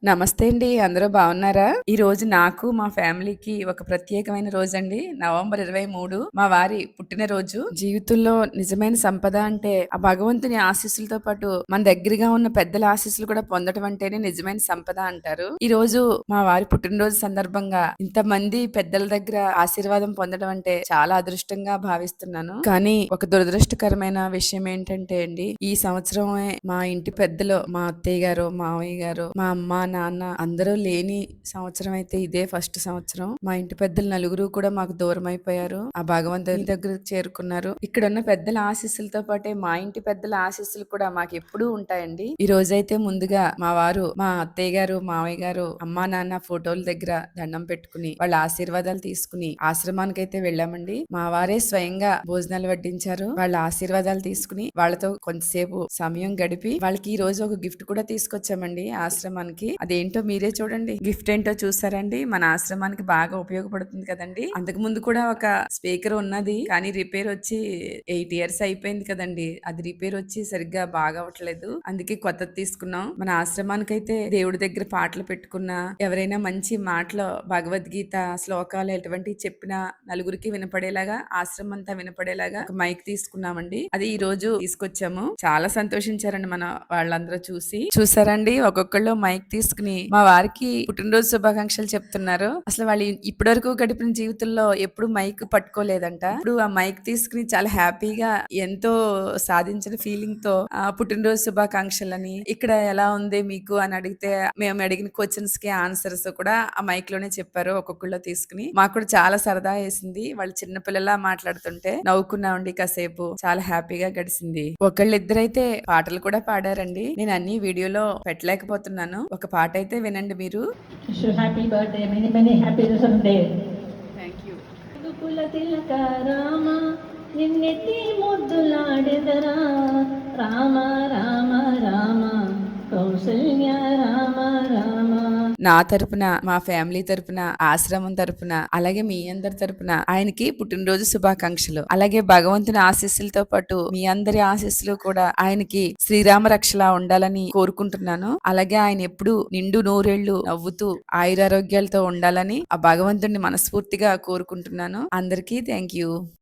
నమస్తే అండి. అందరూ బాగున్నారా? ఈ రోజు నాకు, మా ఫ్యామిలీకి ఒక ప్రత్యేకమైన రోజండి. నవంబర్ 23 మా వారి పుట్టినరోజు. జీవితంలో నిజమైన సంపద అంటే ఆ భగవంతుని ఆశీస్సులతో పాటు మన దగ్గరగా ఉన్న పెద్దల ఆశీస్సులు కూడా పొందడం అంటేనే నిజమైన సంపద అంటారు. ఈ రోజు మా వారి పుట్టినరోజు సందర్భంగా ఇంతమంది పెద్దల దగ్గర ఆశీర్వాదం పొందడం అంటే చాలా అదృష్టంగా భావిస్తున్నాను. కానీ ఒక దురదృష్టకరమైన విషయం ఏంటంటే అండి, ఈ సంవత్సరమే మా ఇంటి పెద్దలు, మా అత్తయ్య గారు, మావయ్య గారు, మా అమ్మ, నాన్న అందరూ లేని సంవత్సరం అయితే ఇదే ఫస్ట్ సంవత్సరం. మా ఇంటి పెద్దలు నలుగురు కూడా మాకు దూరం అయిపోయారు. ఆ భగవంతుని దగ్గరకు చేరుకున్నారు. ఇక్కడ ఉన్న పెద్దల ఆశీస్సులతో పాటే మా ఇంటి పెద్దల ఆశీస్సులు కూడా మాకు ఎప్పుడూ ఉంటాయండి. ఈ రోజైతే ముందుగా మా వారు, మా అత్తయ్య గారు, మావయ్య గారు, అమ్మా నాన్న ఫోటోల దగ్గర దండం పెట్టుకుని వాళ్ళ ఆశీర్వాదాలు తీసుకుని ఆశ్రమానికి అయితే వెళ్ళామండి. మా వారే స్వయంగా భోజనాలు వడ్డించారు. వాళ్ళ ఆశీర్వాదాలు తీసుకుని వాళ్ళతో కొంతసేపు సమయం గడిపి వాళ్ళకి ఈ రోజు ఒక గిఫ్ట్ కూడా తీసుకొచ్చామండి ఆశ్రమానికి. అదేంటో మీరే చూడండి. గిఫ్ట్ ఏంటో చూసారండి? మన ఆశ్రమానికి బాగా ఉపయోగపడుతుంది కదండి. అంతకు ముందు కూడా ఒక స్పీకర్ ఉన్నది, కానీ రిపేర్ వచ్చి 8 ఇయర్స్ అయిపోయింది కదండి. అది రిపేర్ వచ్చి సరిగ్గా బాగా అవ్వట్లేదు. అందుకే కొత్తది తీసుకున్నాం. మన ఆశ్రమానికి అయితే దేవుడి దగ్గర పాటలు పెట్టుకున్నా, ఎవరైనా మంచి మాటలు భగవద్గీత శ్లోకాలు ఎటువంటివి చెప్పినా నలుగురికి వినపడేలాగా, ఆశ్రమం అంతా వినపడేలాగా ఒక మైక్ తీసుకున్నామండి. అది ఈ రోజు తీసుకొచ్చాము. చాలా సంతోషించారండి మన వాళ్ళందరూ చూసి. చూసారండి, ఒక్కొక్కళ్ళు మైక్ తీసుకుని మా వారికి పుట్టినరోజు శుభాకాంక్షలు చెప్తున్నారు. అసలు వాళ్ళు ఇప్పటి వరకు గడిపిన జీవితంలో ఎప్పుడు మైక్ పట్టుకోలేదంట. ఇప్పుడు ఆ మైక్ తీసుకుని చాలా హ్యాపీగా ఎంతో సాధించిన ఫీలింగ్ తో పుట్టినరోజు శుభాకాంక్షలని, ఇక్కడ ఎలా ఉంది మీకు అని అడిగితే మేము అడిగిన క్వశ్చన్స్ కి ఆన్సర్స్ కూడా ఆ మైక్ లోనే చెప్పారు. ఒక్కొక్కళ్ళు తీసుకుని మాకు కూడా చాలా సరదా వేసింది. వాళ్ళు చిన్నపిల్లలా మాట్లాడుతుంటే నవ్వుకున్నామండి కాసేపు. చాలా హ్యాపీగా గడిచింది. ఒకళ్ళిద్దరైతే పాటలు కూడా పాడారండి. నేను అన్ని వీడియోలో పెట్టలేకపోతున్నాను. ఒక పాట అయితే వినండి మీరు. Happy birthday, many many happy return day. Thank you. కుల తిలక రామ నిన్నెత్తి ముద్దులాడెదరా, రామ రామ రామ కౌసల్య రామ రామ. నా తరపున, మా ఫ్యామిలీ తరపున, ఆశ్రమం తరపున, అలాగే మీ అందరి తరపున ఆయనకి పుట్టినరోజు శుభాకాంక్షలు. అలాగే భగవంతుని ఆశీస్సులతో పాటు మీ అందరి ఆశీస్సులు కూడా ఆయనకి శ్రీరామ రక్షలా ఉండాలని కోరుకుంటున్నాను. అలాగే ఆయన ఎప్పుడు నిండు నూరేళ్లు నవ్వుతూ ఆయురారోగ్యాలతో ఉండాలని ఆ భగవంతుడిని మనస్ఫూర్తిగా కోరుకుంటున్నాను. అందరికీ థ్యాంక్ యూ.